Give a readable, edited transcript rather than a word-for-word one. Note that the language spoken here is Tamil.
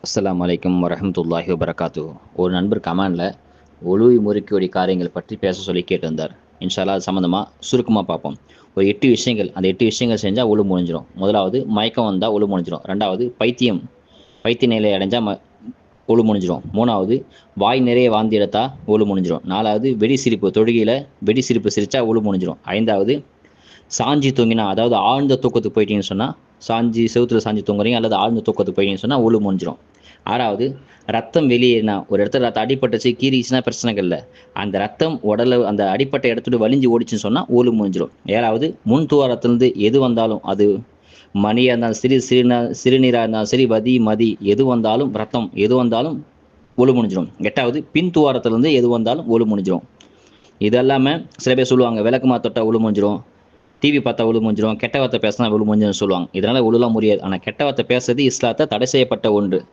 அஸ்ஸலாமு அலைக்கும் வரஹ்மத்துல்லாஹி வபரகாத்துஹு. ஒரு நண்பர் கமெண்ட்ல ஒழுவை முறிக்கக்கூடிய காரியங்கள் பற்றி பேச சொல்லி கேட்டிருந்தார். இன்ஷா அல்லாஹ் அது சம்மந்தமா சுருக்கமா பார்ப்போம். ஒரு 8 விஷயங்கள், அந்த 8 விஷயங்கள் செஞ்சா ஒழு முடிஞ்சிரும். முதலாவது மயக்கம் வந்தா ஒழு முடிஞ்சிரும். 2வது பைத்திய நிலை அடைஞ்சா ஒழு முடிஞ்சிரும். 3வது வாய் நிறைய வாந்தி எடுத்தா ஒழு முடிஞ்சிரும். 4வது வெடி சிரிப்பு தொழுகையில வெடி சிரிப்பு சிரிச்சா ஒழு முடிஞ்சிரும். 5வது சாஞ்சி தூங்கினா, அதாவது ஆழ்ந்த தூக்கத்துக்கு போயிட்டீங்கன்னு சொன்னா, செவுத்துல சாஞ்சி தூங்குறீங்க அல்லது ஆழ்ந்த தூக்கத்துக்கு போயிட்டீங்கன்னு சொன்னா ஒழு முடிஞ்சிரும். 6வது ரத்தம் வெளியேறினா, ஒரு இடத்துல ரத்தம் அடிபட்டுச்சு, கீறிச்சுன்னா பிரச்சனைகள் இல்ல. அந்த ரத்தம் உடல்ல அந்த அடிப்பட்ட இடத்துல வலிஞ்சு ஓடிச்சுன்னு சொன்னா ஒழு முடிஞ்சிரும். 7வது முன் துவாரத்திலிருந்து எது வந்தாலும், அது மணியா இருந்தாலும் சரி, சிறுநீரா இருந்தாலும் சரி, மதி எது வந்தாலும், ரத்தம் எது வந்தாலும் ஒழு முடிஞ்சிரும். 8வது பின் துவாரத்திலிருந்து எது வந்தாலும் ஒழு முடிஞ்சிரும். இது எல்லாமே சில பேர் சொல்லுவாங்க, விளக்குமாறு தொட்டா ஒழு முடிஞ்சிரும், டிவி பார்த்தா ஒழு முடிஞ்சிரும், கெட்ட வார்த்தை பேசினா ஒழு முடிஞ்சிரும்னு சொல்லுவாங்க. இதனால ஒழுலாம் முடியாது. ஆனா கெட்ட வார்த்தை பேசுறது இஸ்லாத்துல தடை செய்யப்பட்ட ஒன்று.